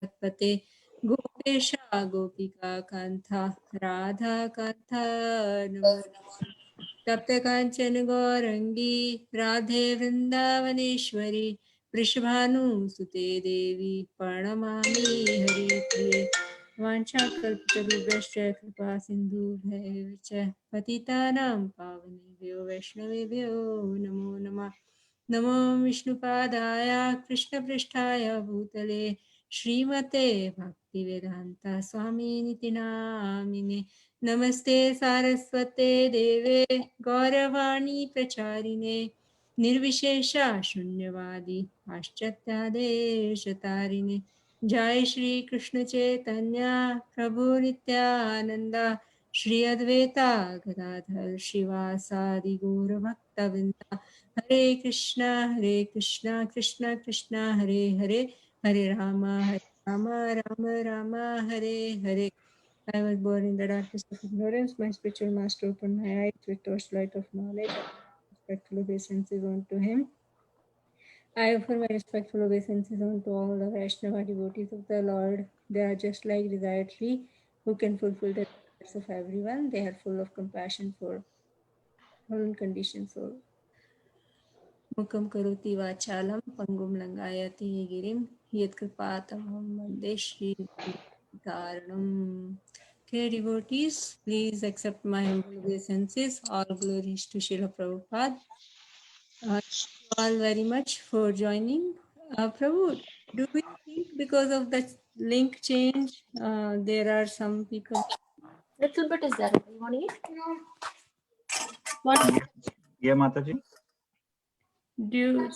जगत्पते गोपेश गोपिका कांथा राधा कांथा नमो तप्त कांचन गौरंगी राधे वृंदावनेश्वरी वृषभानुसुते देवी प्रणमामि हरिप्रिये वाञ्छाकल्पतरुभ्यश्च कृपा सिन्धुभ्यैव च पतितानां पावनेभ्यो वैष्णवेभ्यो नमो नमः नमो विष्णुपादाय कृष्णपृष्ठाय भूतले श्रीमते भक्तिवेदान्त स्वामिनिति नामिने नमस्ते सारस्वते देवे गौरवाणी प्रचारिणे निर्विशेषा शून्यवादी पाश्चात्यादेशतारिणे जय श्री कृष्ण चैतन्य प्रभु नित्यानंदा श्री अद्वैता गदाधर शिवासादि गौर भक्तवृंदा हरे Krishna Krishna Krishna Hare Hare Hare Ram Ram Ram Hare Hare. I was born in the darkness of ignorance. My spiritual master opened my eyes with torchlight of knowledge. Respectful obeisances unto him. I offer my respectful obeisances unto all the Vaishnava devotees of the Lord. They are just like desired tree who can fulfill the desires of everyone. They are full of compassion for all unconditioned soul. Mukam karoti vachalam pangum langayati girim yadkripatamam vande Shri Karanam. Okay, devotees, please accept my humble obeisances. All glories to Srila Prabhupada. Thank you all very much for joining. Prabhu, do we think because of the link change, there are some people? Little bit is there. You want to eat? No. What? Yeah, Mataji. Do you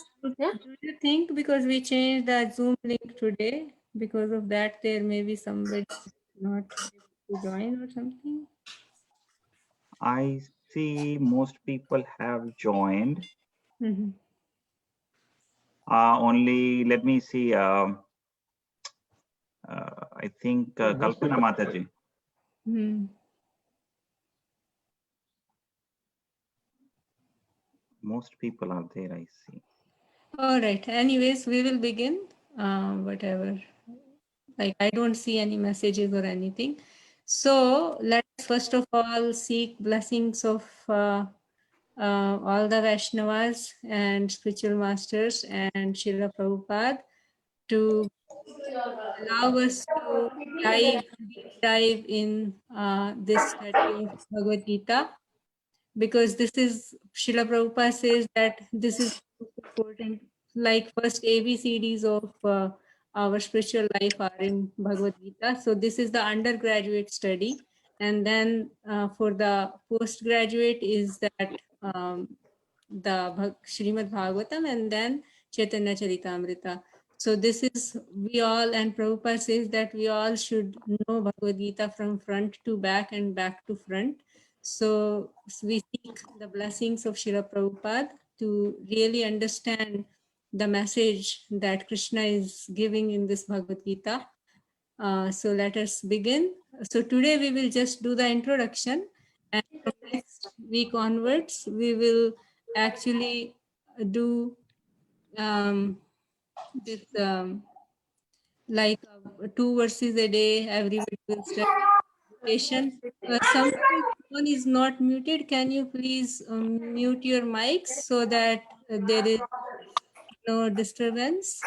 think because we changed the Zoom link today, because of that there may be somebody not able to join or something? I see most people have joined. Mm-hmm. Only let me see. I think Kalpana Mataji. Hmm. Most people are there, I see. All right. Anyways, we will begin. Whatever. Like, I don't see any messages or anything. So let's first of all seek blessings of all the Vaishnavas and spiritual masters and Srila Prabhupada to allow us to dive in this study of Bhagavad Gita, because this is, Srila Prabhupada says that this is important, like first ABCDs of our spiritual life are in Bhagavad Gita. So this is the undergraduate study, and then for the postgraduate is that the Srimad Bhagavatam, and then Chaitanya Charitamrita. So this is, we all, and Prabhupada says that we all should know Bhagavad Gita from front to back and back to front. So we seek the blessings of Srila Prabhupada to really understand the message that Krishna is giving in this Bhagavad Gita. So let us begin. So today we will just do the introduction, and from next week onwards we will actually do this like 2 verses a day. Everybody will study meditation. Somebody's phone is not muted. Can you please mute your mics so that there is no disturbance?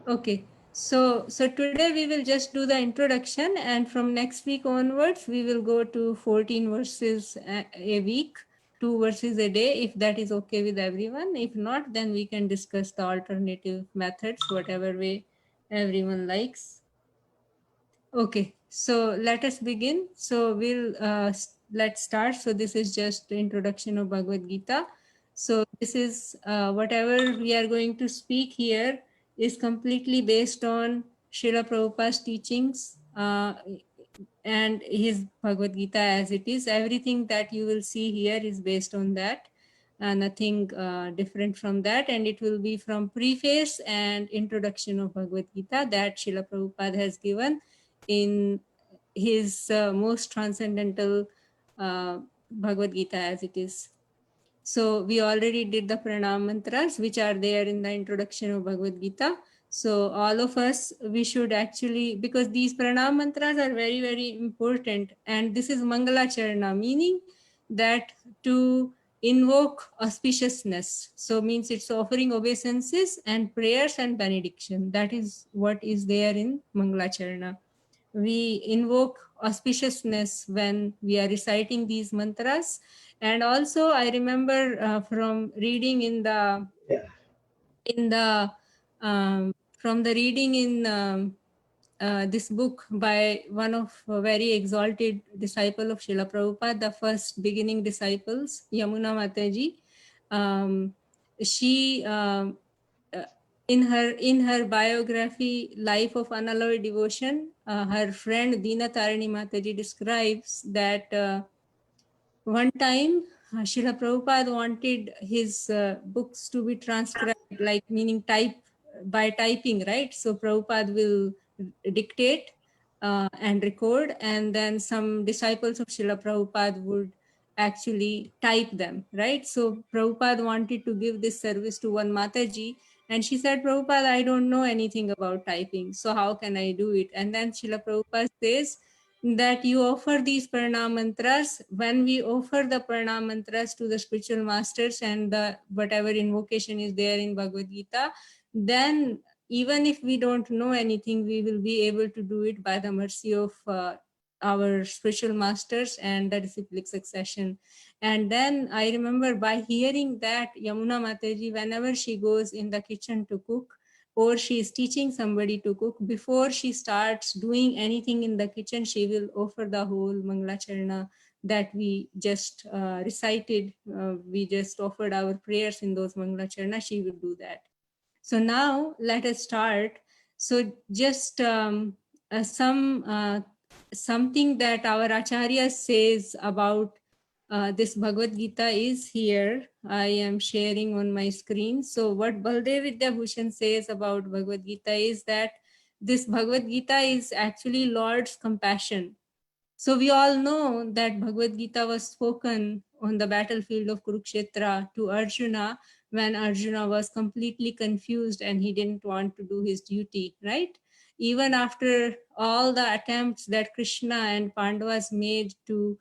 Okay. So today we will just do the introduction, and from next week onwards we will go to 14 verses a week, 2 verses a day, if that is okay with everyone. If not, then we can discuss the alternative methods, whatever way everyone likes. Okay, so let us begin. So let's start. So this is just the introduction of Bhagavad Gita. So this is whatever we are going to speak here is completely based on Srila Prabhupada's teachings and his Bhagavad Gita as it is. Everything that you will see here is based on that. Nothing different from that, and it will be from preface and introduction of Bhagavad Gita that Srila Prabhupada has given in his most transcendental Bhagavad Gita as it is. So we already did the pranam mantras, which are there in the introduction of Bhagavad Gita. So all of us, we should actually, because these pranam mantras are very, very important. And this is Mangala Charana, meaning that to invoke auspiciousness. So means it's offering obeisances and prayers and benediction. That is what is there in Mangala Charana. We invoke auspiciousness when we are reciting these mantras. And also I remember from reading in the from the reading in this book by one of a very exalted disciple of Srila Prabhupada, the first beginning disciples, Yamuna Mataji. She in her biography Life of Unalloyed Devotion, her friend Deena Tarini Mataji describes that one time Srila Prabhupada wanted his books to be transcribed, like meaning type by typing, right? So Prabhupada will dictate and record, and then some disciples of Srila Prabhupada would actually type them, right? So Prabhupada wanted to give this service to one Mataji, and she said, Prabhupada, I don't know anything about typing, so how can I do it? And then Srila Prabhupada says that you offer these pranam mantras. When we offer the pranam mantras to the spiritual masters and the whatever invocation is there in Bhagavad Gita, then even if we don't know anything, we will be able to do it by the mercy of our spiritual masters and the disciplic succession. And then I remember by hearing that, Yamuna Mataji, whenever she goes in the kitchen to cook, or she is teaching somebody to cook, before she starts doing anything in the kitchen, she will offer the whole Mangala Charana that we just recited. We just offered our prayers in those Mangala Charana. She will do that. So now let us start. So just something that our Acharya says about this Bhagavad Gita is here. I am sharing on my screen. So what Baldev Vidyabhushan says about Bhagavad Gita is that this Bhagavad Gita is actually Lord's compassion. So we all know that Bhagavad Gita was spoken on the battlefield of Kurukshetra to Arjuna when Arjuna was completely confused and he didn't want to do his duty, right? Even after all the attempts that Krishna and Pandavas made to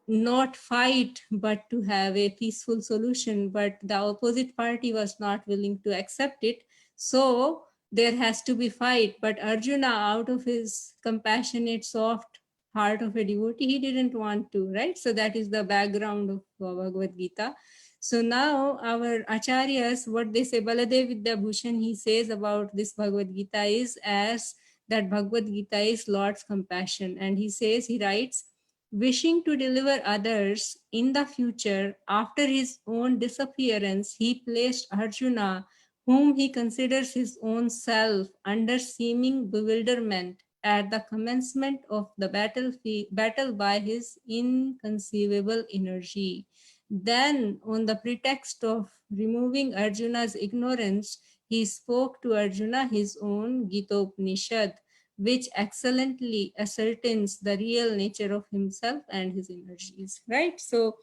not fight but to have a peaceful solution, but the opposite party was not willing to accept it, so there has to be fight. But Arjuna, out of his compassionate soft heart of a devotee, he didn't want to, right? So that is the background of Bhagavad Gita. So now our acharyas, what they say, Baladev Vidyabhushan, he says about this Bhagavad Gita is as that Bhagavad Gita is Lord's compassion. And he says, he writes, wishing to deliver others in the future after his own disappearance, he placed Arjuna, whom he considers his own self, under seeming bewilderment at the commencement of the battle by his inconceivable energy. Then, on the pretext of removing Arjuna's ignorance, he spoke to Arjuna his own Gita Upanishad, which excellently ascertains the real nature of himself and his energies, right? So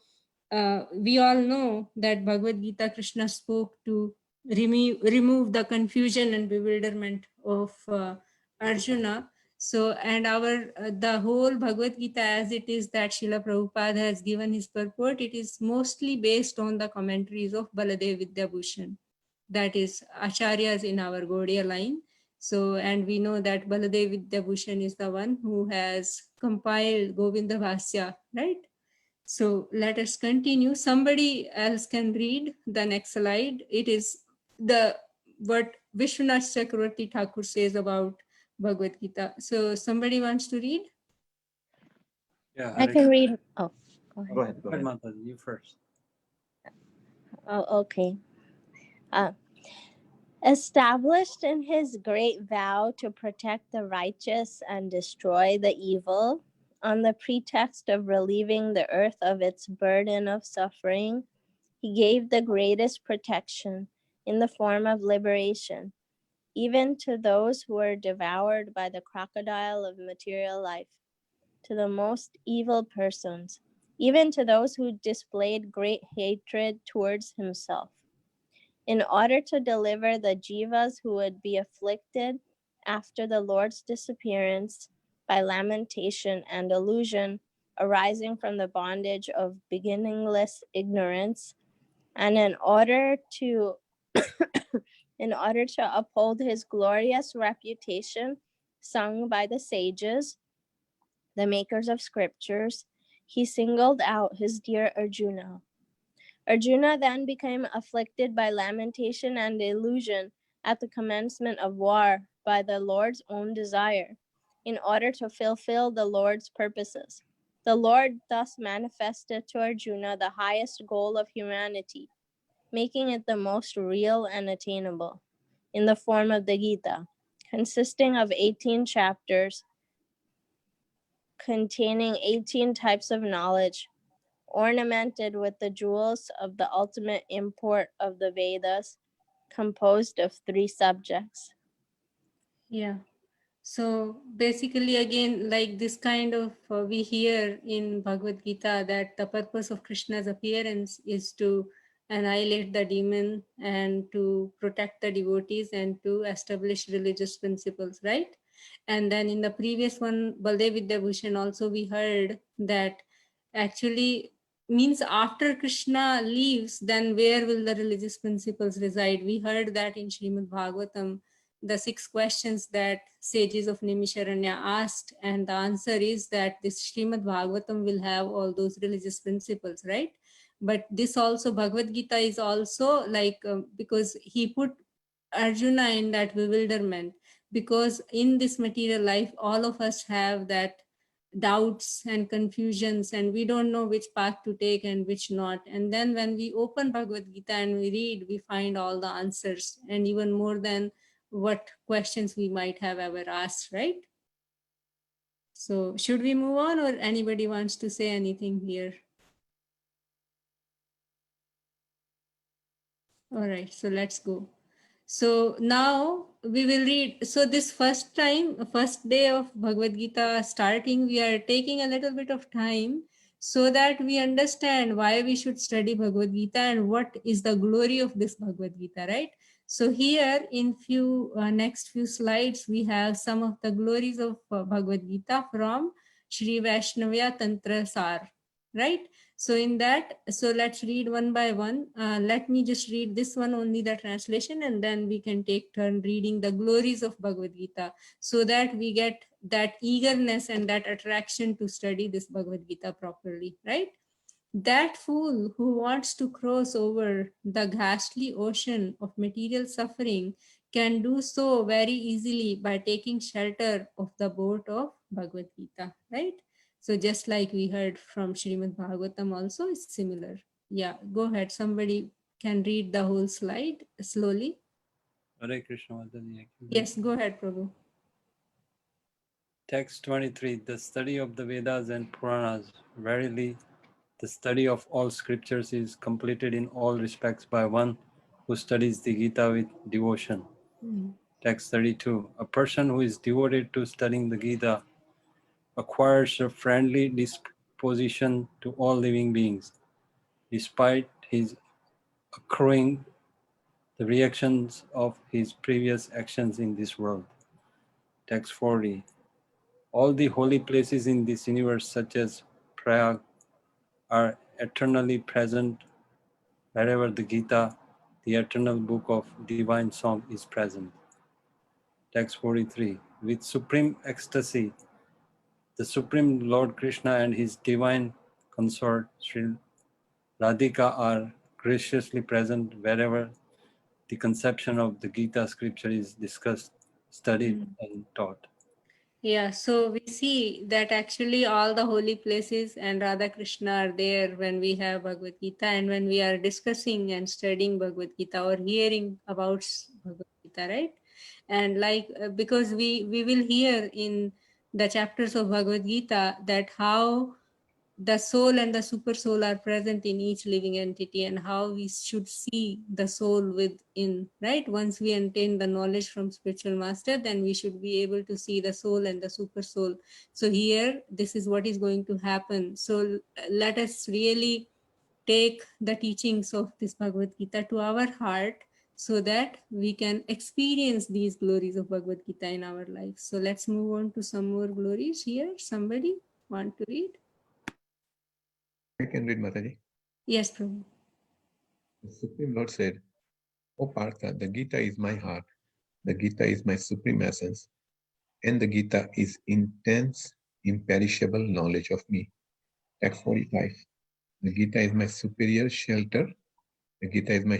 we all know that Bhagavad Gita, Krishna spoke to remove the confusion and bewilderment of Arjuna. So, and our the whole Bhagavad Gita as it is that Srila Prabhupada has given his purport, it is mostly based on the commentaries of Baladev Vidyabhushan, that is Acharyas in our Gaudiya line. So, and we know that Baladev Vidyabhushan is the one who has compiled Govinda Bhasya, right? So let us continue. Somebody else can read the next slide. It is the what Vishwanath Chakravarti Thakur says about Bhagavad Gita. So somebody wants to read? Yeah, I can read. Oh, go ahead. Go ahead. Go Go ahead, ahead. Mataji, you first. Oh, okay. Established in his great vow to protect the righteous and destroy the evil, on the pretext of relieving the earth of its burden of suffering, he gave the greatest protection in the form of liberation, even to those who were devoured by the crocodile of material life, to the most evil persons, even to those who displayed great hatred towards himself. In order to deliver the jivas who would be afflicted after the Lord's disappearance by lamentation and illusion arising from the bondage of beginningless ignorance, and in order to uphold his glorious reputation sung by the sages, the makers of scriptures, he singled out his dear Arjuna. Arjuna then became afflicted by lamentation and illusion at the commencement of war by the Lord's own desire, in order to fulfill the Lord's purposes. The Lord thus manifested to Arjuna the highest goal of humanity, making it the most real and attainable, in the form of the Gita, consisting of 18 chapters, containing 18 types of knowledge, ornamented with the jewels of the ultimate import of the Vedas, composed of 3 subjects. Yeah. So basically, again, like this kind of, we hear in Bhagavad Gita that the purpose of Krishna's appearance is to annihilate the demon and to protect the devotees and to establish religious principles, right? And then in the previous one, Baldev Vidyabhushan, also we heard that actually means after Krishna leaves, then where will the religious principles reside? We heard that in Srimad Bhagavatam, the 6 questions that sages of Nimisharanya asked, and the answer is that this Srimad Bhagavatam will have all those religious principles, right? But this also, Bhagavad Gita is also like, because he put Arjuna in that bewilderment, because in this material life, all of us have that doubts and confusions, and we don't know which path to take and which not. And then when we open Bhagavad Gita and we read, we find all the answers, and even more than what questions we might have ever asked, right? So should we move on, or anybody wants to say anything here? All right, so let's go. So now we will read. So this first day of Bhagavad Gita starting, we are taking a little bit of time so that we understand why we should study Bhagavad Gita and what is the glory of this Bhagavad Gita, right? So here in next few slides, we have some of the glories of Bhagavad Gita from Sri Vaishnavya Tantra Sar, right? So in that, so let's read one by one. Let me just read this one only, the translation, and then we can take turn reading the glories of Bhagavad Gita, so that we get that eagerness and that attraction to study this Bhagavad Gita properly, right? That fool who wants to cross over the ghastly ocean of material suffering can do so very easily by taking shelter of the boat of Bhagavad Gita, right? So just like we heard from Srimad Bhagavatam also, it's similar. Yeah, go ahead. Somebody can read the whole slide slowly. Hare Krishna Mataji, I can read. Yes, go ahead, Prabhu. Text 23. The study of the Vedas and Puranas. Verily, the study of all scriptures is completed in all respects by one who studies the Gita with devotion. Text 32. A person who is devoted to studying the Gita acquires a friendly disposition to all living beings, despite his accruing the reactions of his previous actions in this world. Text 40. All the holy places in this universe, such as Prayag, are eternally present wherever the Gita, the eternal book of divine song, is present. Text 43. With supreme ecstasy, the Supreme Lord Krishna and his divine consort Sri Radhika are graciously present wherever the conception of the Gita scripture is discussed, studied, and taught. Yeah, so we see that actually all the holy places and Radha Krishna are there when we have Bhagavad Gita, and when we are discussing and studying Bhagavad Gita or hearing about Bhagavad Gita, right? And like, because we will hear in the chapters of Bhagavad Gita that how the soul and the super soul are present in each living entity, and how we should see the soul within, right? Once we attain the knowledge from spiritual master, then we should be able to see the soul and the super soul. So here, this is what is going to happen. So let us really take the teachings of this Bhagavad Gita to our heart, so that we can experience these glories of Bhagavad Gita in our life. So let's move on to some more glories here. Somebody want to read? I can read, Mataji. Yes, Prabhu. The Supreme Lord said, O Partha, the Gita is my heart, the Gita is my supreme essence, and the Gita is intense, imperishable knowledge of me. Text 45. The Gita is my superior shelter. The Gita is my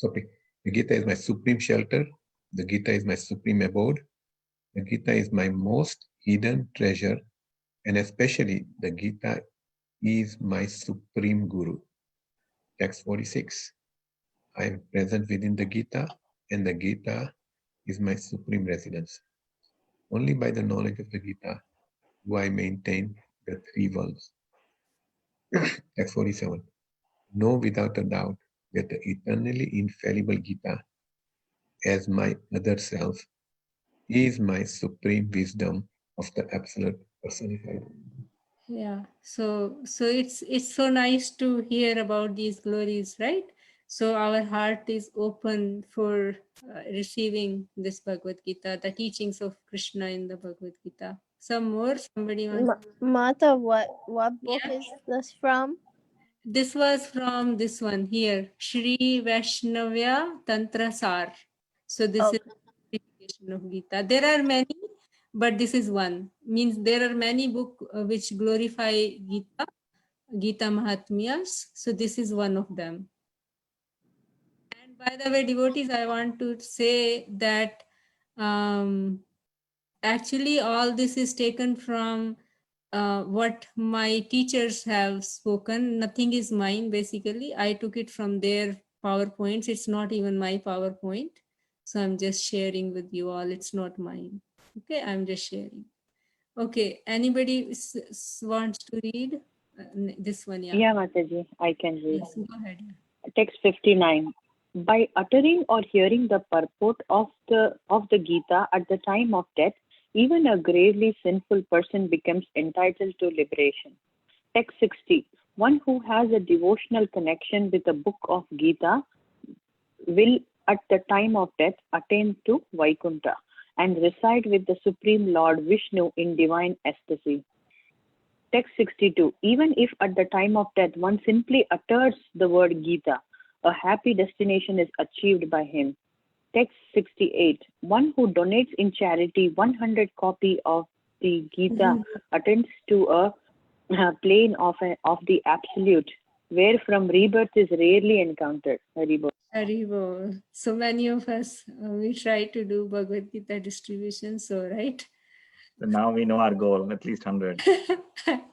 the Gita is my supreme shelter. The Gita is my supreme abode. The Gita is my most hidden treasure, and especially the Gita is my supreme guru. Text 46. I am present within the Gita, and the Gita is my supreme residence. Only by the knowledge of the Gita do I maintain the three worlds. Text 47. Know without a doubt that the eternally infallible Gita, as my other self, is my supreme wisdom of the absolute personified. Yeah. So it's so nice to hear about these glories, right? So our heart is open for receiving this Bhagavad Gita, the teachings of Krishna in the Bhagavad Gita. Some more? Somebody wants? Mata, what book Yeah. is this from? This was from this one here, Shri Vaishnavya Tantra Sar. So this is Okay. the of Gita. There are many, but this is one. Means there are many books which glorify Gita, Gita Mahatmyas. So this is one of them. And by the way, devotees, I want to say that actually all this is taken from what my teachers have spoken. Nothing is mine, basically. I took it from their PowerPoints. It's not even my PowerPoint. So I'm just sharing with you all. It's not mine. Okay, I'm just sharing. Okay, anybody wants to read this one? Yeah. Yeah, Mataji, I can read. Yes, go ahead. Text 59. By uttering or hearing the purport of the Gita at the time of death, even a gravely sinful person becomes entitled to liberation. Text 60. One who has a devotional connection with the book of Gita will at the time of death attain to Vaikuntha and reside with the Supreme Lord Vishnu in divine ecstasy. Text 62. Even if at the time of death one simply utters the word Gita, a happy destination is achieved by him. Text 68. One who donates in charity 100 copy of the Gita attends to a plane of the absolute, where from rebirth is rarely encountered. Haribol. Haribol. So many of us, we try to do Bhagavad Gita distribution, so right? So now we know our goal, at least 100.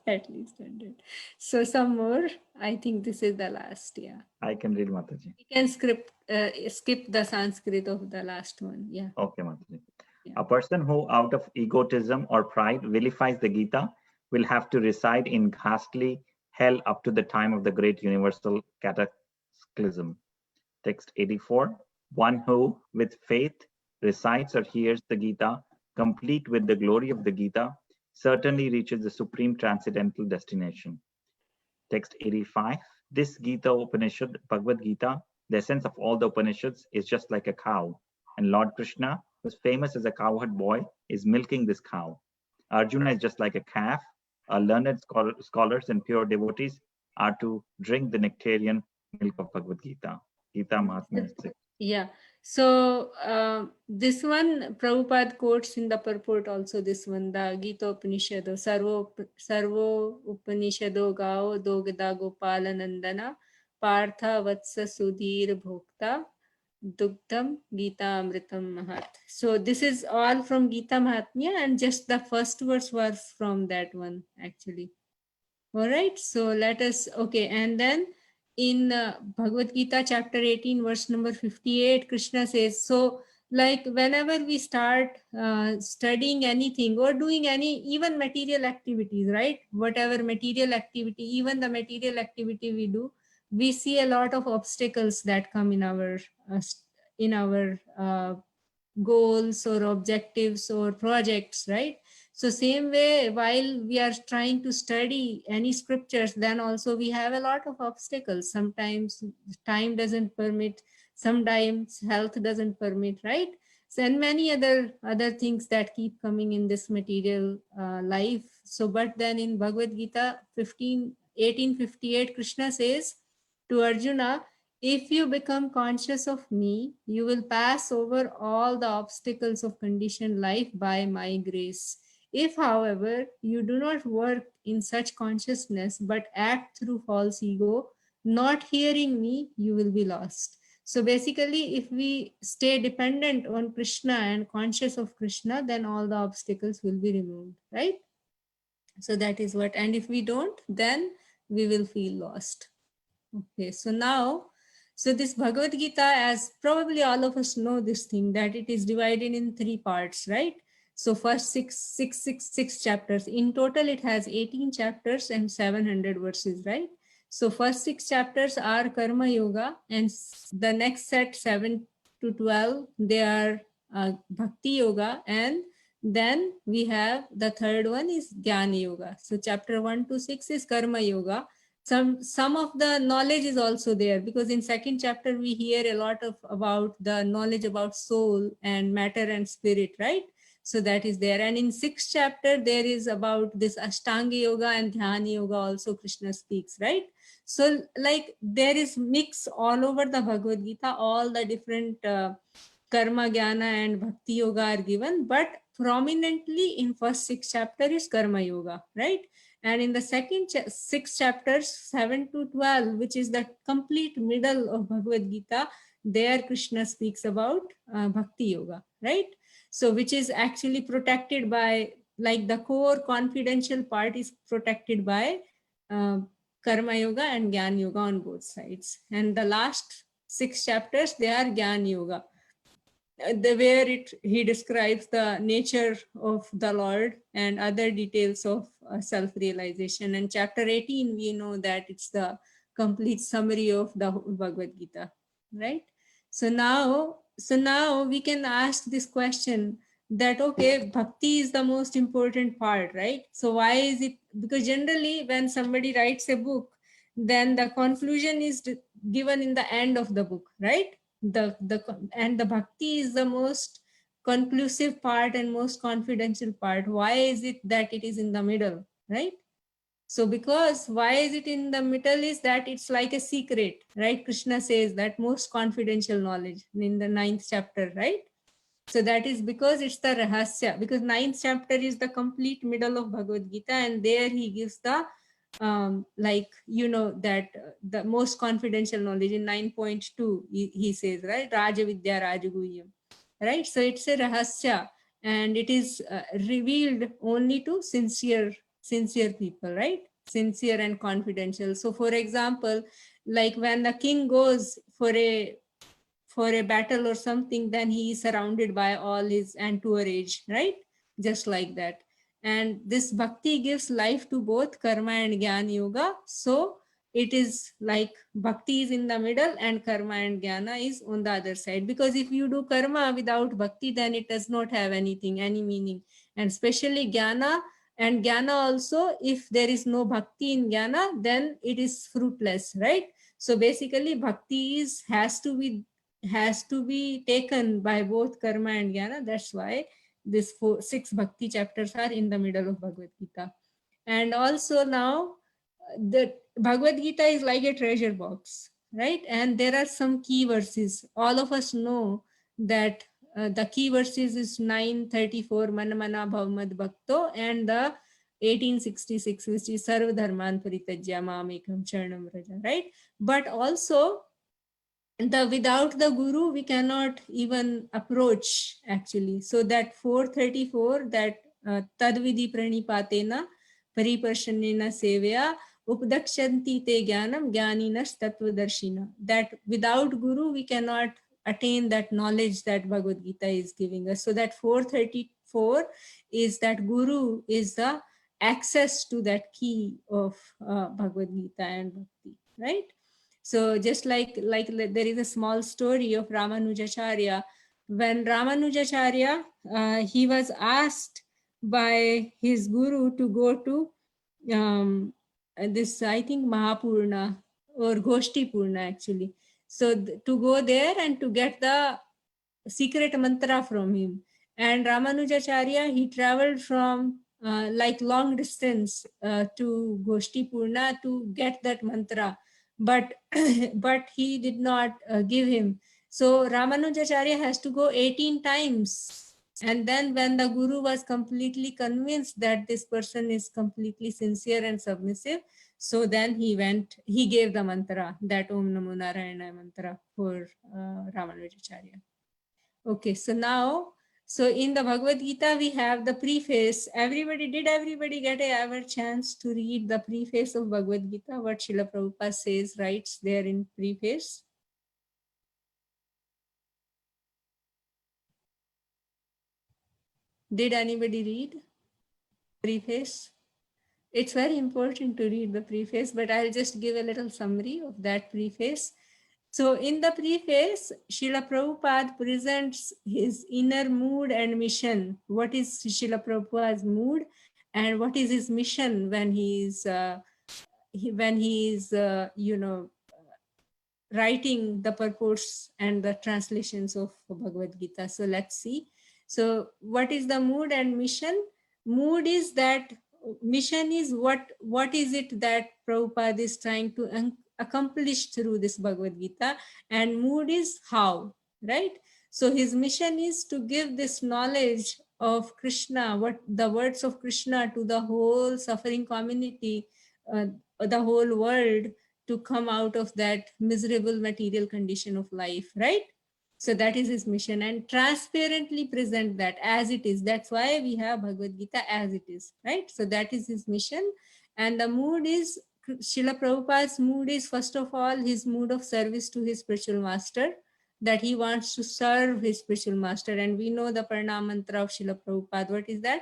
At least 100. So some more. I think this is the last. Yeah. I can read, Mataji. You can skip the Sanskrit of the last one. Yeah. Okay, Mataji. Yeah. A person who out of egotism or pride vilifies the Gita will have to reside in ghastly hell up to the time of the great universal cataclysm. Text 84. One who with faith recites or hears the Gita, complete with the glory of the Gita, certainly reaches the supreme transcendental destination. Text 85. This Gita Upanishad, Bhagavad Gita, the essence of all the Upanishads, is just like a cow. And Lord Krishna, who's famous as a cowherd boy, is milking this cow. Arjuna is just like a calf. Our learned scholars and pure devotees are to drink the nectarian milk of Bhagavad Gita. Gita Mahatmya 6. Yeah. So this one Prabhupada quotes in the purport also, this one, the Gita Upanishado, Sarvo Upanishado Gao Dogda Gopala Nandana Partha Vatsa Sudhir Bhokta Dugdham Gita Amritam Mahat. So this is all from Gita Mahatmya, and just the first verse was from that one actually. All right. So let us, okay. And then in Bhagavad Gita chapter 18 verse number 58, Krishna says, so like whenever we start studying anything or doing any even material activities, right? Whatever material activity, even the material activity we do, we see a lot of obstacles that come in our goals or objectives or projects, right? So same way, while we are trying to study any scriptures, then also we have a lot of obstacles. Sometimes time doesn't permit, sometimes health doesn't permit, right? So, and many other things that keep coming in this material life. So but then in Bhagavad Gita 1858, Krishna says to Arjuna, if you become conscious of me, you will pass over all the obstacles of conditioned life by my grace. If, however, you do not work in such consciousness but act through false ego, not hearing me, you will be lost. So basically, if we stay dependent on Krishna and conscious of Krishna, then all the obstacles will be removed, right? So that is what, and if we don't, then we will feel lost. Okay, so now, so this Bhagavad Gita, as probably all of us know this thing, that it is divided in 3 parts, right? So first six chapters. In total, it has 18 chapters and 700 verses, right? So first 6 chapters are Karma Yoga, and the next set 7 to 12, they are Bhakti Yoga, and then we have the third one is Jnana Yoga. So chapter 1 to 6 is Karma Yoga. Some of the knowledge is also there, because in second chapter we hear a lot of about the knowledge about soul and matter and spirit, right? So that is there. And in 6th chapter there is about this Ashtanga Yoga and Dhyana Yoga also Krishna speaks, right? So like there is mix all over the Bhagavad Gita, all the different Karma, Jnana and Bhakti Yoga are given, but prominently in first 6 chapter is Karma Yoga, right? And in the second 6 chapters, 7 to 12, which is the complete middle of Bhagavad Gita, there Krishna speaks about Bhakti Yoga, right? So which is actually protected by, like the core confidential part is protected by Karma Yoga and Jnana Yoga on both sides. And the last 6 chapters, they are Jnana Yoga, where he describes the nature of the Lord and other details of self-realization. And chapter 18, we know that it's the complete summary of the Bhagavad Gita, right? So now we can ask this question that, okay, bhakti is the most important part, right? So why is it? Because generally when somebody writes a book, then the conclusion is given in the end of the book, right? And the bhakti is the most conclusive part and most confidential part. Why is it that it is in the middle, right? So because why is it in the middle is that it's like a secret, right? Krishna says that most confidential knowledge in the 9th chapter, right? So that is because it's the rahasya, because 9th chapter is the complete middle of Bhagavad Gita, and there he gives the like, you know, that the most confidential knowledge in 9.2, he says, right? Raja Vidya Rajaguhyam, right? So it's a rahasya, and it is revealed only to sincere people, right? Sincere and confidential. So for example, like when the king goes for a battle or something, then he is surrounded by all his entourage, right? Just like that. And this bhakti gives life to both karma and jnana yoga. So it is like bhakti is in the middle and karma and jnana is on the other side. Because if you do karma without bhakti, then it does not have anything, any meaning. And especially jnana, and jnana also, if there is no bhakti in jnana, then it is fruitless, right? So basically bhakti has to be taken by both karma and jnana. That's why these 6 bhakti chapters are in the middle of Bhagavad Gita. And also now the Bhagavad Gita is like a treasure box, right? And there are some key verses. All of us know that the key verses is 934 Manamana Bhavmad Bhakto, and the 1866, which is Sarva Dharman Paritajya Mamekam Charanam Raja, right? But also without the guru we cannot even approach, actually. So that 434, that tadvidi pranipatena pariparshanena sevya updakshanti te jnanam jnaninas tattvadarshina, that without guru we cannot attain that knowledge that Bhagavad Gita is giving us. So that 434 is that Guru is the access to that key of Bhagavad Gita and Bhakti, right? So just like there is a small story of Ramanujacharya. When Ramanujacharya, he was asked by his guru to go to this, I think, Mahapurna or Goshti Purna actually. So to go there and to get the secret mantra from him. And Ramanujacharya, he traveled from like long distance to Goshti Purna to get that mantra, but but he did not give him. So Ramanujacharya has to go 18 times. And then when the guru was completely convinced that this person is completely sincere and submissive, so then he gave the mantra, that Om Namo Narayana mantra for Ramanujacharya. Okay, so now, so in the Bhagavad Gita, we have the preface. Did everybody get ever chance to read the preface of Bhagavad Gita? What Srila Prabhupada says, writes there in preface? Did anybody read preface? It's very important to read the preface, but I'll just give a little summary of that preface. So in the preface, Srila Prabhupada presents his inner mood and mission. What is Srila Prabhupada's mood and what is his mission when he is writing the purports and the translations of Bhagavad Gita. So let's see. So what is the mood and mission? Mood is that, mission is what is it that Prabhupada is trying to accomplish through this Bhagavad Gita, and mood is how, right? So his mission is to give this knowledge of Krishna, what the words of Krishna, to the whole suffering community, the whole world, to come out of that miserable material condition of life, right? So that is his mission, and transparently present that as it is. That's why we have Bhagavad Gita as it is, right? So that is his mission. And the mood is, Srila Prabhupada's mood is, first of all, his mood of service to his spiritual master, that he wants to serve his spiritual master. And we know the Pranam mantra of Srila Prabhupada. What is that?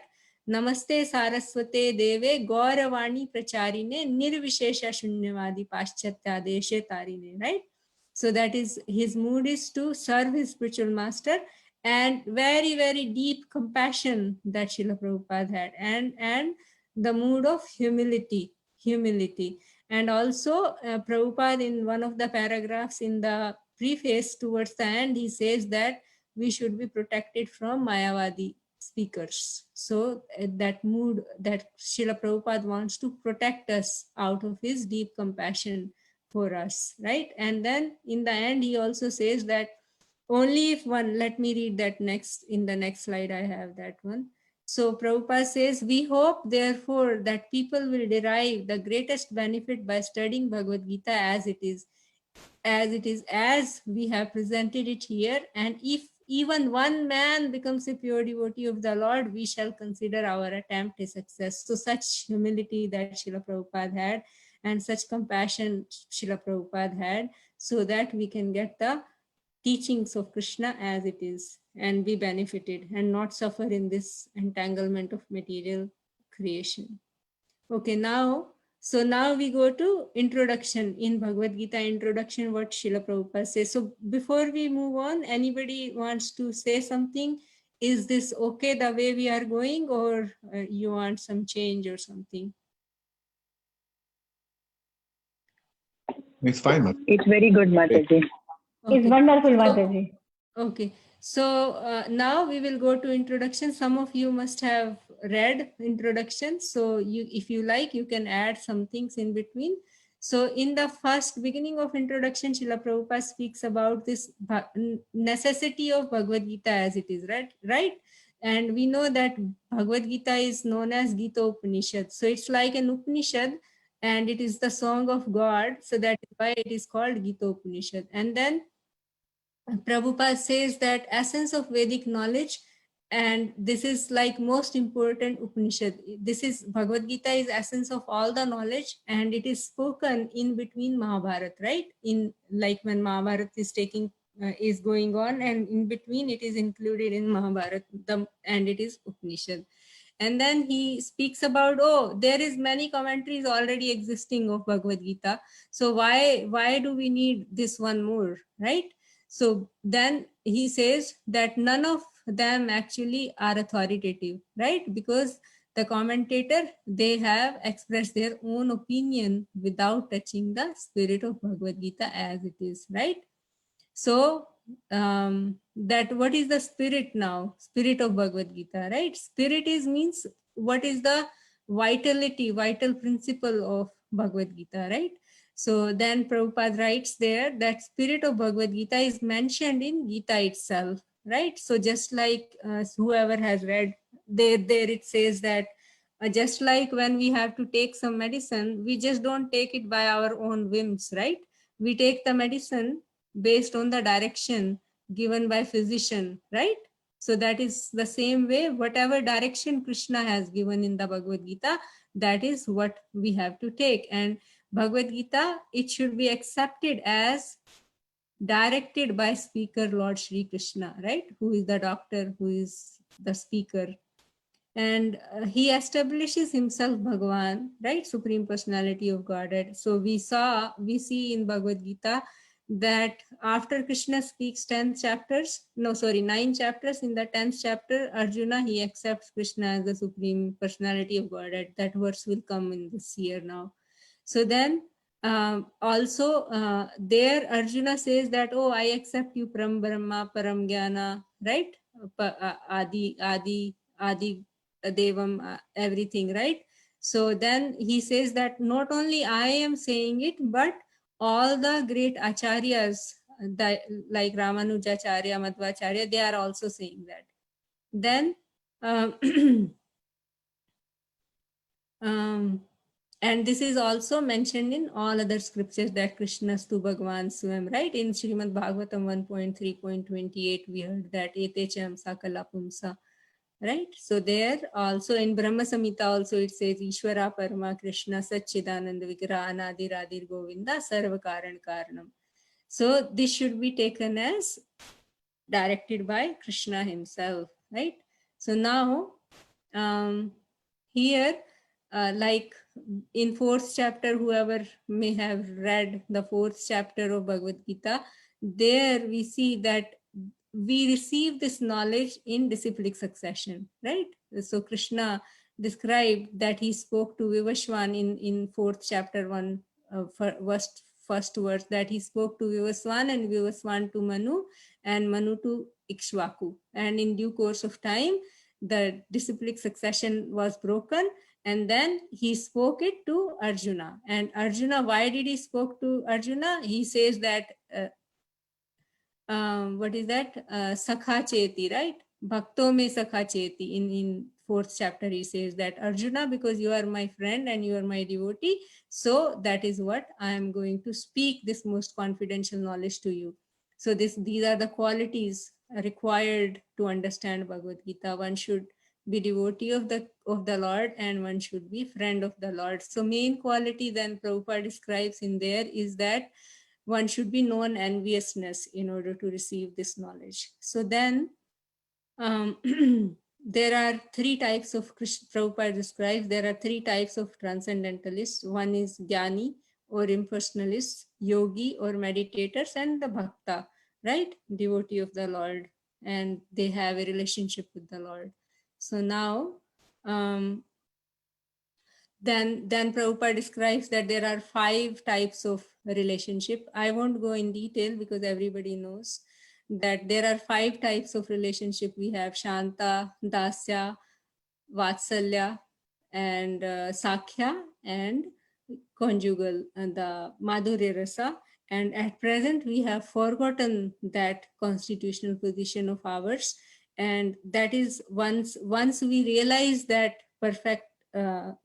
Namaste Saraswate Deve Gauravani Pracharine Nirvishesha Shunyavadi Paschatya Deshe Tarine, right? So that is, his mood is to serve his spiritual master, and very, very deep compassion that Srila Prabhupada had, and the mood of humility. And also Prabhupada, in one of the paragraphs in the preface towards the end, he says that we should be protected from Mayavadi speakers. So that mood that Srila Prabhupada wants to protect us out of his deep compassion for us, right? And then in the end, he also says that only if one, let me read that next, in the next slide, I have that one. So Prabhupada says, we hope therefore that people will derive the greatest benefit by studying Bhagavad Gita as it is, as we have presented it here. And if even one man becomes a pure devotee of the Lord, we shall consider our attempt a success. So such humility that Srila Prabhupada had, and such compassion Srila Prabhupada had, so that we can get the teachings of Krishna as it is and be benefited and not suffer in this entanglement of material creation. Okay, now we go to introduction. In Bhagavad Gita introduction, what Srila Prabhupada says. So before we move on, anybody wants to say something? Is this okay the way we are going, or you want some change or something? It's fine, Mataji. It's very good, Mataji. It's wonderful, Mataji. Okay, so now we will go to introduction. Some of you must have read introduction, so if you like, you can add some things in between. So in the first beginning of introduction, Srila Prabhupada speaks about this necessity of Bhagavad Gita as it is, right? And we know that Bhagavad Gita is known as Gita Upanishad. So it's like an Upanishad, and it is the song of God. So that is why it is called Gita Upanishad. And then Prabhupada says that essence of Vedic knowledge, and this is like most important Upanishad. This is Bhagavad Gita is essence of all the knowledge, and it is spoken in between Mahabharata, right? In like when Mahabharata is taking is going on, and in between it is included in Mahabharata, and it is Upanishad. And then he speaks about, oh, there is many commentaries already existing of Bhagavad Gita, so why do we need this one more, right? So then he says that none of them actually are authoritative, right? Because the commentator, they have expressed their own opinion without touching the spirit of Bhagavad Gita as it is, right? So that what is the spirit now? Spirit of Bhagavad Gita, right? Spirit is means what is the vital principle of Bhagavad Gita, right? So then Prabhupada writes there that spirit of Bhagavad Gita is mentioned in Gita itself, right? So just like whoever has read there it says that just like when we have to take some medicine, we just don't take it by our own whims, right? We take the medicine based on the direction given by physician, right? So that is the same way, whatever direction Krishna has given in the Bhagavad Gita, that is what we have to take. And Bhagavad Gita, it should be accepted as directed by speaker Lord Shri Krishna, right? Who is the doctor, who is the speaker. And he establishes himself Bhagavan, right? Supreme Personality of Godhead. So we see in Bhagavad Gita that after Krishna speaks 9 chapters, in the 10th chapter, Arjuna, he accepts Krishna as the Supreme Personality of Godhead. That verse will come in this year now. So then also there Arjuna says that, oh, I accept you Param Brahma, Param Jnana, right? Adi Devam, everything, right? So then he says that not only I am saying it, but all the great acharyas, like Ramanujacharya, Madhvacharya, they are also saying that. Then and this is also mentioned in all other scriptures that Krishnastu Bhagavan Swam, right? In Srimad Bhagavatam 1.3.28, we heard that Etecham Sakala Pumsa, right? So there also in Brahma Samhita also it says Ishvara Parama Krishna Satchidananda Vigraha Anadi Radhir Govinda Sarva Karan Karanam. So this should be taken as directed by Krishna himself, right? So now here like in 4th chapter, whoever may have read the 4th chapter of Bhagavad Gita, there we see that we receive this knowledge in disciplic succession, right? So Krishna described that he spoke to Vivaswan in 4th chapter 1 first verse, that he spoke to Vivaswan and Vivaswan to Manu and Manu to Ikshvaku, and in due course of time the disciplic succession was broken, and then he spoke it to Arjuna. And Arjuna, why did he spoke to Arjuna? He says that what is that? Sakha Cheti, right? Bhakto me Sakha Cheti. In 4th chapter, he says that Arjuna, because you are my friend and you are my devotee, so that is what I am going to speak this most confidential knowledge to you. So these are the qualities required to understand Bhagavad Gita. One should be devotee of the Lord, and one should be friend of the Lord. So main quality then Prabhupada describes in there is that one should be known enviousness in order to receive this knowledge. So then there are 3 types of Prabhupada describes, there are 3 types of transcendentalists. One is Jnani or impersonalists, yogi or meditators, and the bhakta, right? Devotee of the Lord, and they have a relationship with the Lord. So now then Prabhupada describes that there are 5 types of relationship. I won't go in detail because everybody knows that there are 5 types of relationship. We have Shanta, Dasya, Vatsalya, and Sakhya, and conjugal, and the Madhurya Rasa. And at present, we have forgotten that constitutional position of ours. And that is once we realize that perfect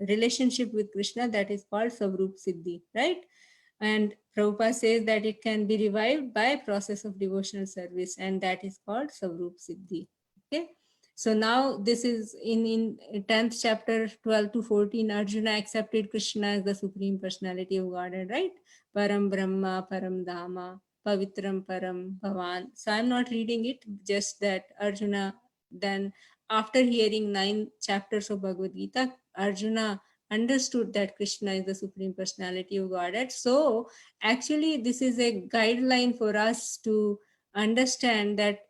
relationship with Krishna, that is called Savrup Siddhi, right? And Prabhupada says that it can be revived by process of devotional service, and that is called Savrup Siddhi. Okay. So now this is in 10th chapter 12 to 14, Arjuna accepted Krishna as the Supreme Personality of Godhead, right? Param Brahma, Param Dhamma, pavitram param bhavan. So I'm not reading it, just that Arjuna, then after hearing 9 chapters of Bhagavad Gita, Arjuna understood that Krishna is the Supreme Personality of Godhead. So actually, this is a guideline for us to understand that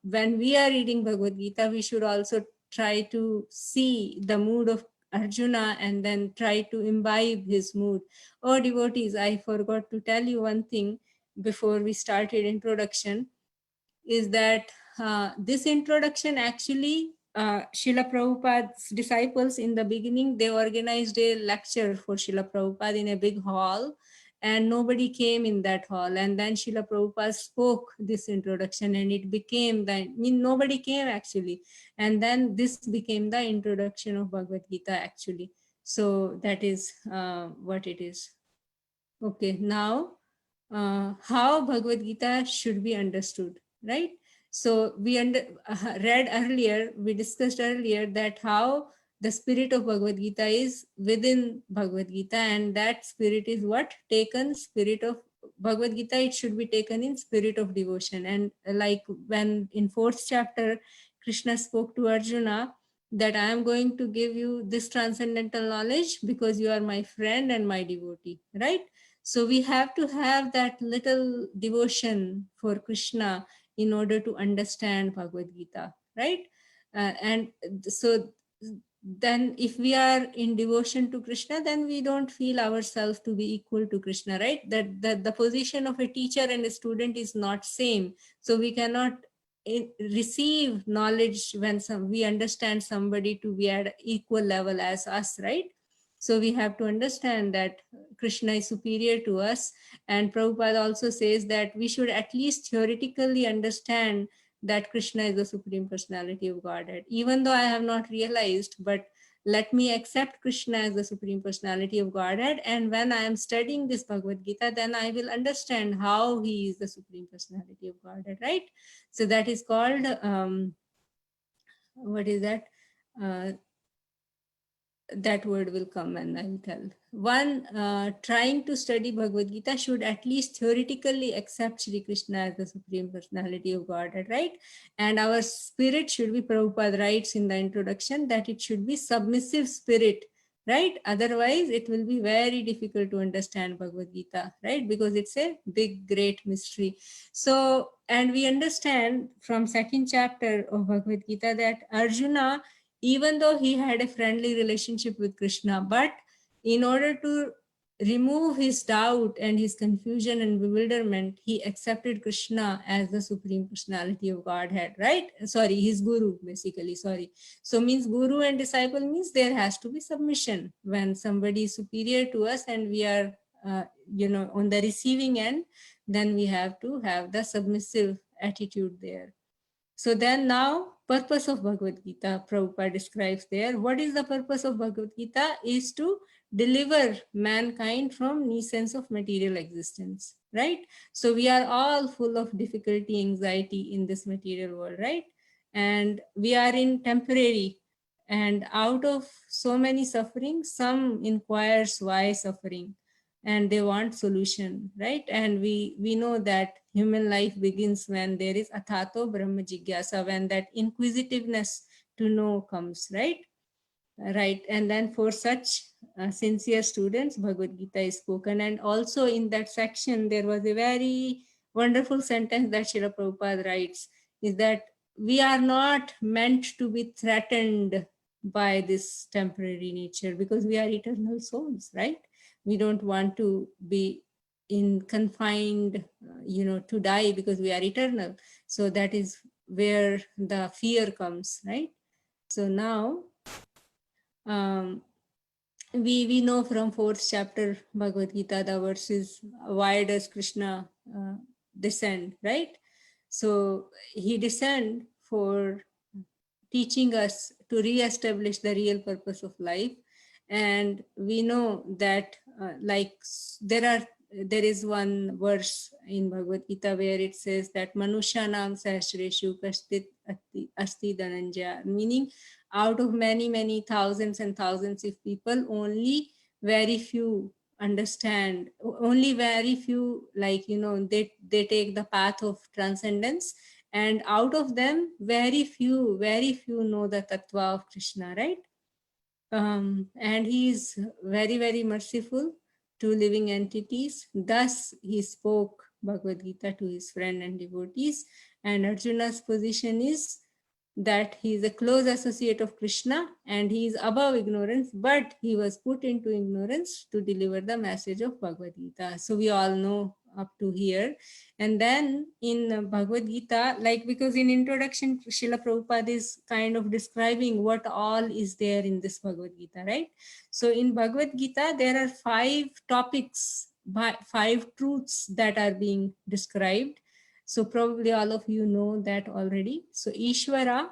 when we are reading Bhagavad Gita, we should also try to see the mood of Arjuna and then try to imbibe his mood. Oh, devotees, I forgot to tell you one thing before we started introduction, is that this introduction actually, Srila Prabhupada's disciples in the beginning, they organized a lecture for Srila Prabhupada in a big hall, and nobody came in that hall. And then Srila Prabhupada spoke this introduction, and it became that, nobody came actually. And then this became the introduction of Bhagavad Gita actually. So that is what it is. Okay, now how Bhagavad Gita should be understood, right? So we read earlier, we discussed earlier that how the spirit of Bhagavad Gita is within Bhagavad Gita, and that spirit is what? Taken spirit of Bhagavad Gita, it should be taken in spirit of devotion. And like when in 4th chapter, Krishna spoke to Arjuna that I am going to give you this transcendental knowledge because you are my friend and my devotee, right? So we have to have that little devotion for Krishna in order to understand Bhagavad Gita, right? And so then if we are in devotion to Krishna, then we don't feel ourselves to be equal to Krishna, right? That the position of a teacher and a student is not same. So we cannot receive knowledge when we understand somebody to be at equal level as us, right? So we have to understand that Krishna is superior to us. And Prabhupada also says that we should at least theoretically understand that Krishna is the Supreme Personality of Godhead. Even though I have not realized, but let me accept Krishna as the Supreme Personality of Godhead. And when I am studying this Bhagavad Gita, then I will understand how he is the Supreme Personality of Godhead, right? So that is called, what is that? That word will come and I'll tell. One trying to study Bhagavad Gita should at least theoretically accept Shri Krishna as the Supreme Personality of Godhead, right? And our spirit should be, Prabhupada writes in the introduction, that it should be submissive spirit, right? Otherwise, it will be very difficult to understand Bhagavad Gita, right? Because it's a big, great mystery. So, and we understand from 2nd chapter of Bhagavad Gita that Arjuna, even though he had a friendly relationship with Krishna, but in order to remove his doubt and his confusion and bewilderment, he accepted Krishna as the Supreme Personality of Godhead, right? Sorry, his guru, basically, sorry. So means guru and disciple means there has to be submission. When somebody is superior to us and we are, on the receiving end, then we have to have the submissive attitude there. So then now, purpose of Bhagavad Gita, Prabhupada describes there. What is the purpose of Bhagavad Gita? Is to deliver mankind from nuisance of material existence, right? So we are all full of difficulty, anxiety in this material world, right? And we are in temporary. And out of so many sufferings, some inquires why suffering, and they want solution, right? And we know that human life begins when there is athato brahma jigyasa, when that inquisitiveness to know comes, right? Right. And then for such sincere students, Bhagavad Gita is spoken. And also in that section, there was a very wonderful sentence that Srila Prabhupada writes, is that we are not meant to be threatened by this temporary nature because we are eternal souls, right? We don't want to be in confined, to die because we are eternal. So that is where the fear comes, right? So now, we know from 4th chapter Bhagavad Gita, the verses, why does Krishna descend, right? So he descend for teaching us to re-establish the real purpose of life. And we know that there is one verse in Bhagavad Gita where it says that Manushanam Sahasreshu Kashtit Asti Dhananjaya, meaning out of many, many thousands and thousands of people, only very few understand, only very few, they take the path of transcendence, and out of them very few know the tattva of Krishna, right? And he is very, very merciful to living entities. Thus he spoke Bhagavad Gita to his friend and devotees, and Arjuna's position is that he is a close associate of Krishna and he is above ignorance, but he was put into ignorance to deliver the message of Bhagavad Gita. So we all know up to here. And then in Bhagavad Gita, like, because in introduction, Srila Prabhupada is kind of describing what all is there in this Bhagavad Gita, right? So in Bhagavad Gita, there are 5 topics, 5 truths that are being described. So probably all of you know that already. So Ishvara,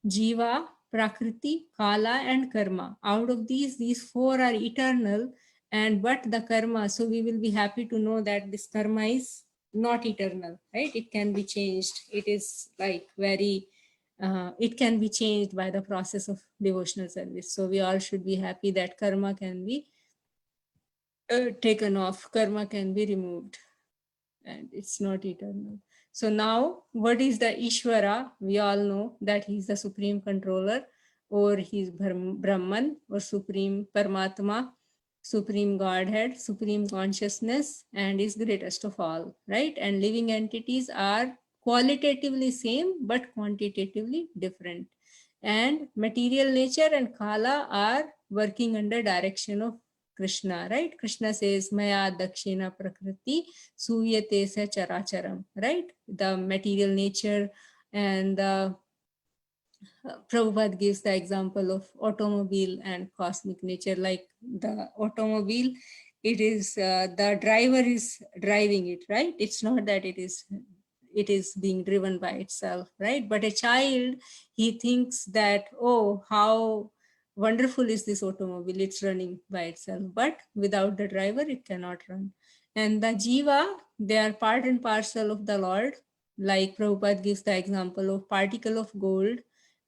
Jiva, Prakriti, Kala, and Karma. Out of these 4 are eternal, and but the karma, so we will be happy to know that this karma is not eternal, right? It can be changed. It is like very, it can be changed by the process of devotional service. So we all should be happy that karma can be taken off, karma can be removed, and it's not eternal. So now, what is the Ishvara? We all know that he's the supreme controller, or he's Brahman, or supreme Paramatma, supreme Godhead, supreme consciousness, and is greatest of all, right? And living entities are qualitatively same, but quantitatively different. And material nature and Kala are working under direction of Krishna, right? Krishna says, Maya Dakshina Prakriti Suyate sa Characharam, right? The material nature, and Prabhupada gives the example of automobile and cosmic nature. Like the automobile, it is the driver is driving it, right? It's not that it is being driven by itself, right? But a child, he thinks that, oh, how wonderful is this automobile, it's running by itself, but without the driver it cannot run. And the jiva, they are part and parcel of the Lord. Like Prabhupada gives the example of particle of gold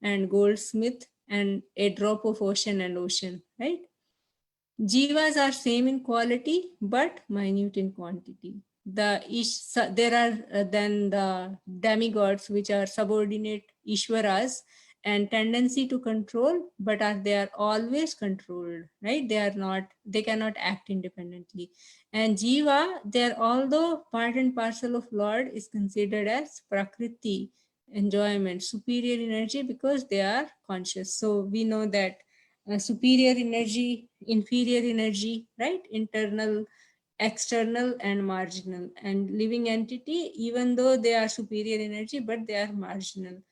and goldsmith and a drop of ocean and ocean, right? Jivas are same in quality but minute in quantity. There are then the demigods, which are subordinate Ishwaras and tendency to control, but they are always controlled, right? They cannot act independently. And Jiva, they're, although part and parcel of Lord, is considered as Prakriti, enjoyment, superior energy, because they are conscious. So we know that superior energy, inferior energy, right? Internal, external, and marginal. And living entity, even though they are superior energy, but they are marginal.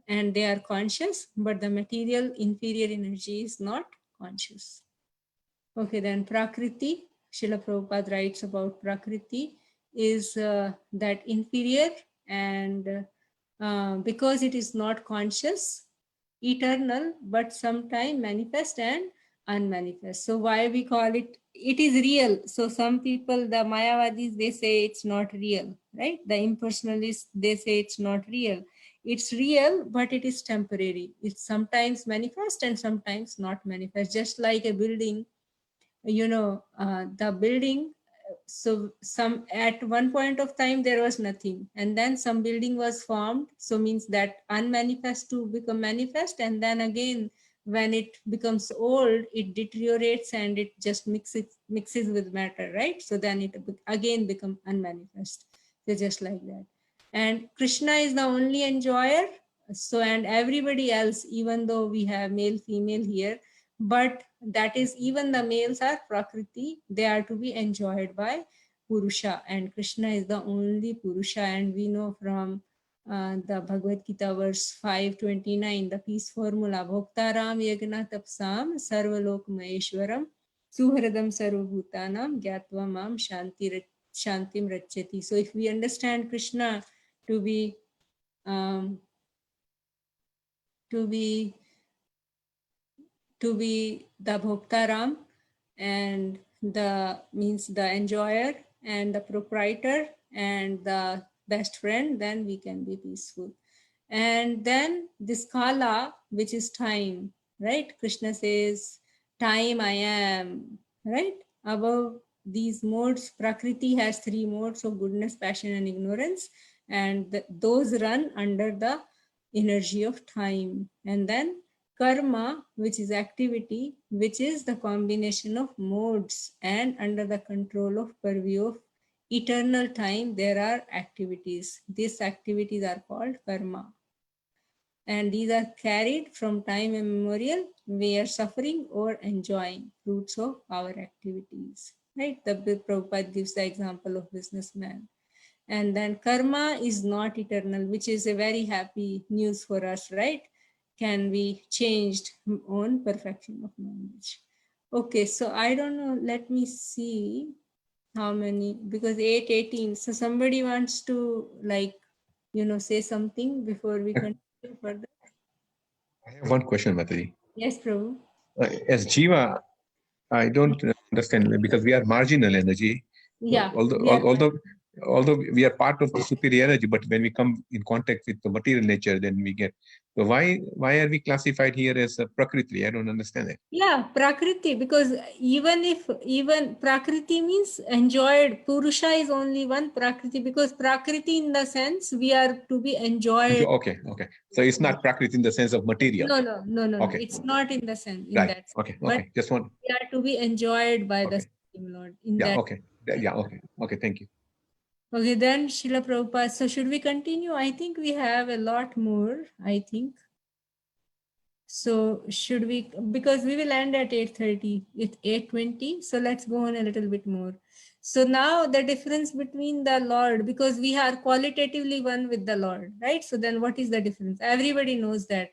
And they are conscious, but the material inferior energy is not conscious. Okay, then Prakriti, Srila Prabhupada writes about Prakriti, is that inferior, and because it is not conscious, eternal, but sometime manifest and unmanifest. So why we call it, it is real. So some people, the Mayavadis, they say it's not real, right? The impersonalists, they say it's not real. It's real, but it is temporary. It's sometimes manifest and sometimes not manifest. Just like a building, the building, so some, at one point of time there was nothing, and then some building was formed, so means that unmanifest to become manifest, and then again when it becomes old, it deteriorates and it just mixes with matter, right? So then it again become unmanifest. So just like that. And Krishna is the only enjoyer. So, and everybody else, even though we have male female here, but that is, even the males are Prakriti, they are to be enjoyed by Purusha, and Krishna is the only Purusha. And we know from the Bhagavad Gita verse 529, the peace formula, Bhoktaram Yagna Tapsam Sarvalok Maheshwaram Suhradam Sarvabhutanam Gyatva Mam Shantim Rachati. So if we understand Krishna to be the Bhoktaram, and the means the enjoyer and the proprietor and the best friend, then we can be peaceful. And then this Kala, which is time, right? Krishna says, time I am, right? Above these modes, Prakriti has 3 modes of goodness, passion, and ignorance, and those run under the energy of time. And then karma, which is activity, which is the combination of modes, and under the control of purview of eternal time, there are activities. These activities are called karma. And these are carried from time immemorial. We are suffering or enjoying fruits of our activities. Right? The Prabhupada gives the example of businessman. And then karma is not eternal, which is a very happy news for us, right? Can be changed on perfection of knowledge. Okay, so I don't know, let me see how many, because 8:18. So somebody wants to say something before we continue further. I have one question, Mataji. Yes, Prabhu. As Jiva, I don't understand because we are marginal energy. Yeah. Although we are part of the superior energy, but when we come in contact with the material nature, then we get. So why are we classified here as Prakriti? I don't understand it. Yeah, Prakriti, because even Prakriti means enjoyed. Purusha is only one Prakriti, because Prakriti in the sense we are to be enjoyed. Okay. So it's not Prakriti in the sense of material. No. Okay. It's not in the sense in Right. that sense. Okay. But Just one. we are to be enjoyed by the Okay. Supreme Lord. In Yeah. that. Okay. Yeah. Okay. Thank you. Okay, then Srila Prabhupada. So should we continue? I think we have a lot more, I think. So should we, because we will end at 8:30, it's 8:20. So let's go on a little bit more. So now the difference between the Lord, because we are qualitatively one with the Lord, right? So then what is the difference? Everybody knows that,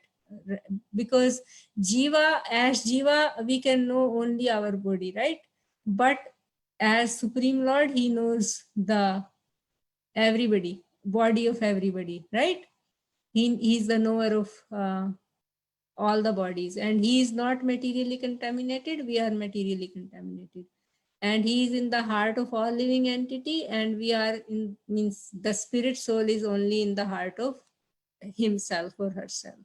because as Jiva, we can know only our body, right? But as Supreme Lord, he knows the everybody, body of everybody, right? He's the knower of all the bodies, and he is not materially contaminated. We are materially contaminated, and he is in the heart of all living entity, and we are in, means the spirit soul is only in the heart of himself or herself,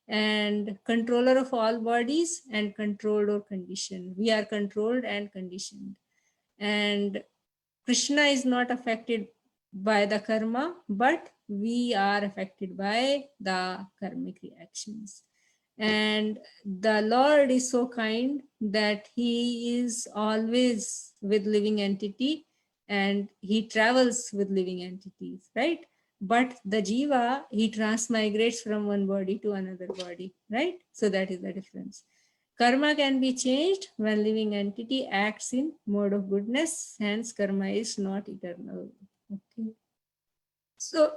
and controller of all bodies and controlled or conditioned. We are controlled and conditioned, and Krishna is not affected by the karma, but we are affected by the karmic reactions. And the Lord is so kind that he is always with living entity, and he travels with living entities, right? But the jiva, he transmigrates from one body to another body, right? So that is the difference. Karma can be changed when living entity acts in mode of goodness, hence karma is not eternal. Okay. So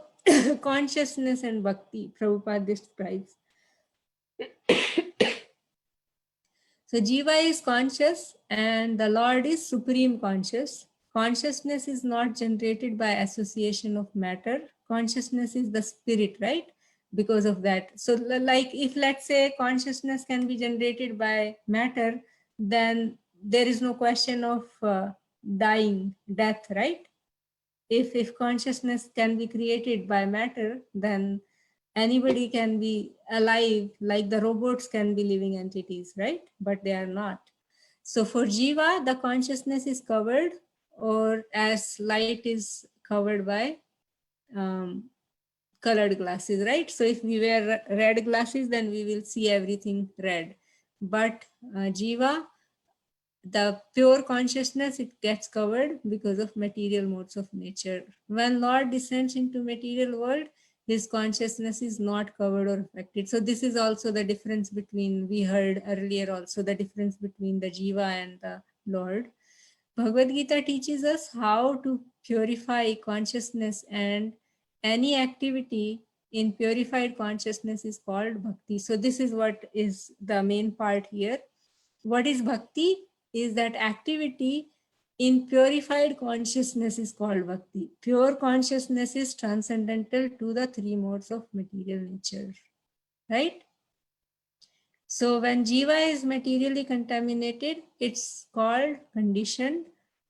consciousness and bhakti, Prabhupada describes. So Jiva is conscious and the Lord is supreme conscious. Consciousness is not generated by association of matter. Consciousness is the spirit, right? Because of that. So like if let's say consciousness can be generated by matter, then there is no question of death, right? If consciousness can be created by matter, then anybody can be alive, like the robots can be living entities, right? But they are not. So for jiva, the consciousness is covered, or as light is covered by colored glasses, right? So if we wear red glasses, then we will see everything red. But jiva, the pure consciousness, it gets covered because of material modes of nature. When Lord descends into material world, his consciousness is not covered or affected. So this is also the difference between, we heard earlier also, the difference between the jiva and the Lord. Bhagavad Gita teaches us how to purify consciousness, and any activity in purified consciousness is called bhakti. So this is what is the main part here. What is bhakti? Is that activity in purified consciousness is called bhakti. Pure consciousness is transcendental to the 3 modes of material nature, right? So when jiva is materially contaminated, it's called conditioned,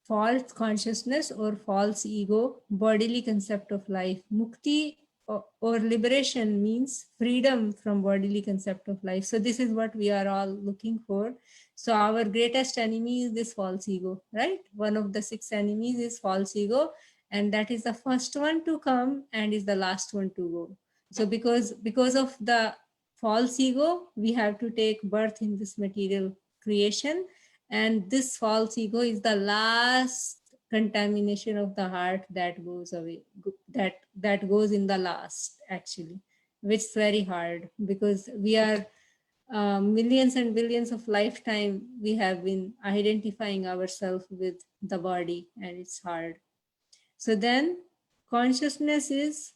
false consciousness or false ego, bodily concept of life. Mukti or liberation means freedom from bodily concept of life. So this is what we are all looking for. So our greatest enemy is this false ego, right? One of the 6 enemies is false ego, and that is the first one to come and is the last one to go. So because of the false ego, we have to take birth in this material creation, and this false ego is the last contamination of the heart that goes away, that goes in the last, actually, which is very hard, because we are millions and billions of lifetime we have been identifying ourselves with the body, and it's hard. So then consciousness is,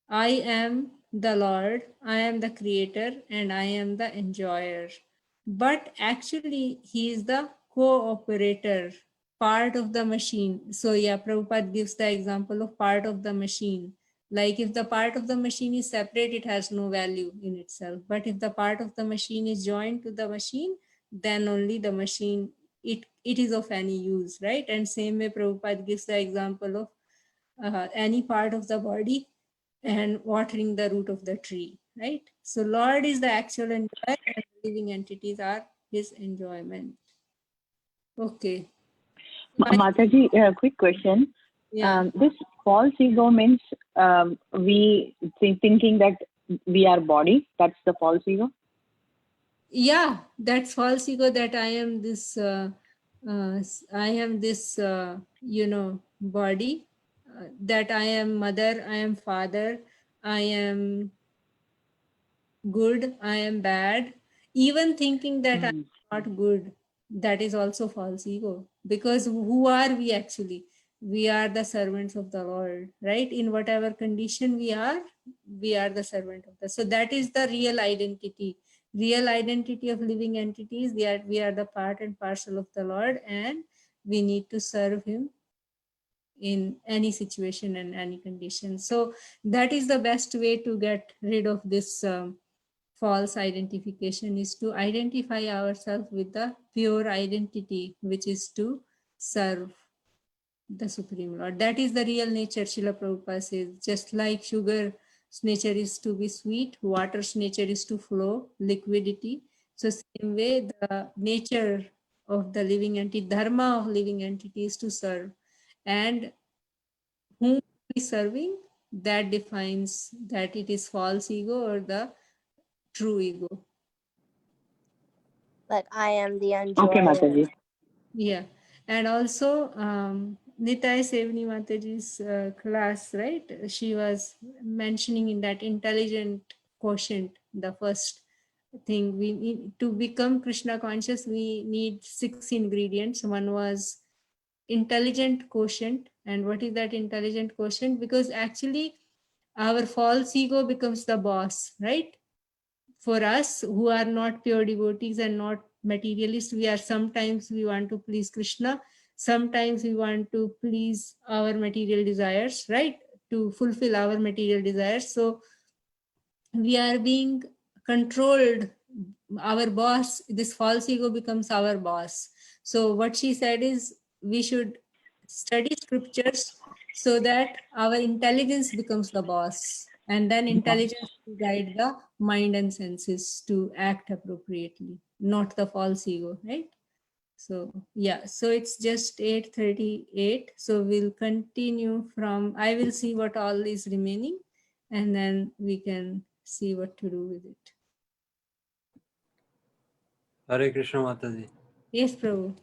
I am the Lord, I am the creator, and I am the enjoyer. But actually, he is the cooperator, part of the machine. So yeah, Prabhupada gives the example of part of the machine. Like if the part of the machine is separate, it has no value in itself. But if the part of the machine is joined to the machine, then only the machine, it is of any use, right? And same way Prabhupada gives the example of any part of the body and watering the root of the tree, right? So Lord is the actual enjoyer and living entities are his enjoyment. Okay. Mataji, a quick question. Yeah. This false ego means we thinking that we are body. That's the false ego. Yeah, that's false ego, that I am this body, that I am mother, I am father, I am good, I am bad. Even thinking that I'm not good, that is also false ego. Because who are we actually? We are the servants of the Lord, right? In whatever condition we are the servant of the. So that is the real identity. Real identity of living entities. We are the part and parcel of the Lord, and we need to serve him in any situation and any condition. So that is the best way to get rid of this false identification, is to identify ourselves with the pure identity, which is to serve the Supreme Lord. That is the real nature, Srila Prabhupada says. Just like sugar's nature is to be sweet, water's nature is to flow, liquidity. So same way, the nature of the living entity, dharma of living entity is to serve. And whom we serving, that defines that it is false ego or the true ego. Like I am the enjoyer. Okay, Mataji. Yeah. And also Nitai Sevani Mataji's class, right? She was mentioning in that intelligent quotient, the first thing we need to become Krishna conscious, we need 6 ingredients. One was intelligent quotient. And what is that intelligent quotient? Because actually our false ego becomes the boss, right? For us who are not pure devotees and not materialists, we are sometimes we want to please Krishna, sometimes we want to please our material desires, right? To fulfill our material desires. So we are being controlled. Our boss, this false ego becomes our boss. So what she said is we should study scriptures so that our intelligence becomes the boss, and then intelligence will guide the mind and senses to act appropriately, not the false ego, right? So yeah, so it's just 8:38. So we'll continue from, I will see what all is remaining, and then we can see what to do with it. Hare Krishna Mataji. Yes, Prabhu.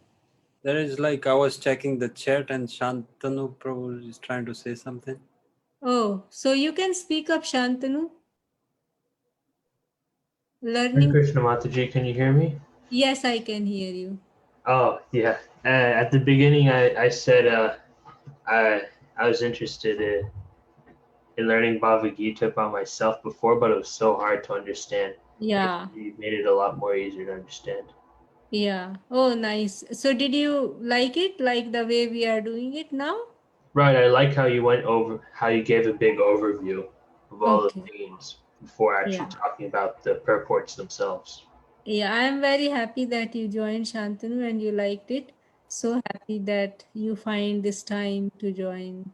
There is like, I was checking the chat and Shantanu Prabhu is trying to say something. Oh, so you can speak up, Shantanu. Hare Learning. Krishna Mataji, can you hear me? Yes, I can hear you. Oh, yeah. At the beginning, I said I was interested in learning Bhagavad Gita by myself before, but it was so hard to understand. Yeah. You made it a lot more easier to understand. Yeah. Oh, nice. So did you like it, like the way we are doing it now? Right. I like how you went over, how you gave a big overview of all Okay. the themes before actually Yeah. talking about the purports themselves. Yeah, I am very happy that you joined, Shantanu, and you liked it. So happy that you find this time to join.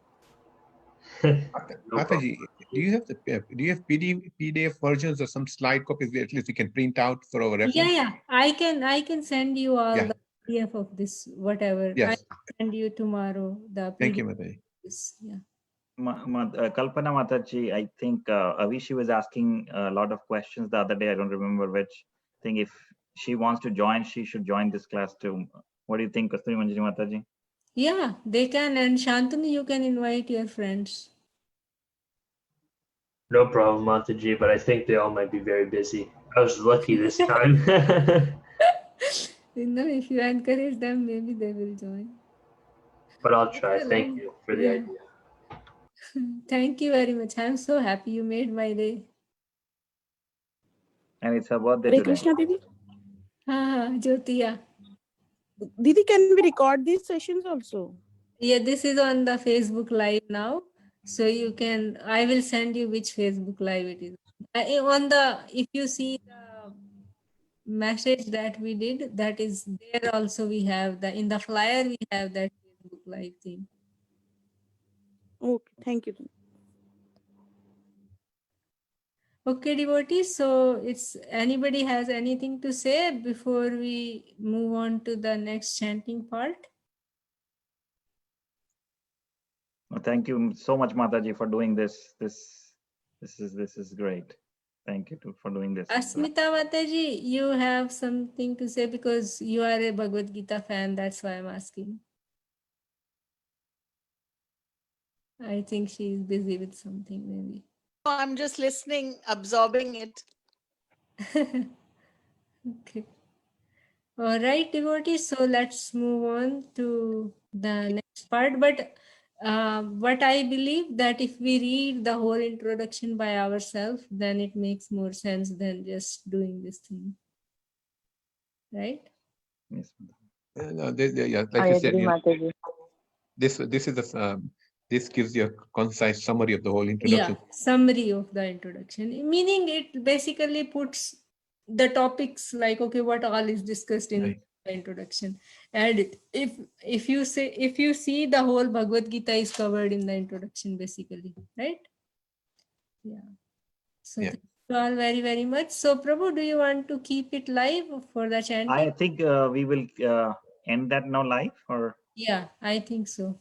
No problem. Mataji, do you have PDF versions or some slide copies that at least we can print out for our reference? Yeah. I can send you all Yeah. the PDF of this, whatever. I Yes. send you tomorrow the Thank you, PDF. Mataji. Yeah. Kalpana Mataji, I think Avishi was asking a lot of questions the other day. I don't remember which thing. If she wants to join, she should join this class too. What do you think, Kasturi Manjari Mataji? Yeah, they can. And Shantanu, you can invite your friends. No problem, Mataji, but I think they all might be very busy. I was lucky this time. You know, if you encourage them, maybe they will join. But I'll try. Well, Thank you for the yeah. idea. Thank you very much. I'm so happy you made my day. And it's her birthday Hare today. Krishna, Didi. Jyotiya. Didi, can we record these sessions also? Yeah, this is on the Facebook Live now. So you can, I will send you which Facebook Live it is. If you see the message that we did, that is there also we have in the flyer, we have that Facebook Live thing. Okay, thank you. Okay, devotees. So it's anybody has anything to say before we move on to the next chanting part? Well, thank you so much, Mataji, for doing this. This is great. Thank you for doing this. Asmita Mataji, you have something to say because you are a Bhagavad Gita fan. That's why I'm asking. I think she is busy with something, maybe. I'm just listening, absorbing it. Okay. All right, devotees. So let's move on to the next part. But what I believe that if we read the whole introduction by ourselves, then it makes more sense than just doing this thing. Right? Yes. No, yeah, like I you said, agree, Mataji. this gives you a concise summary of the whole introduction. Yeah, summary of the introduction, meaning it basically puts the topics like, okay, what all is discussed in Right. the introduction. And if you see the whole Bhagavad Gita is covered in the introduction, basically, right? Yeah. So Yeah. thank you all very, very much. So Prabhu, do you want to keep it live for the chanting? I think we will end that now live, or Yeah, I think so.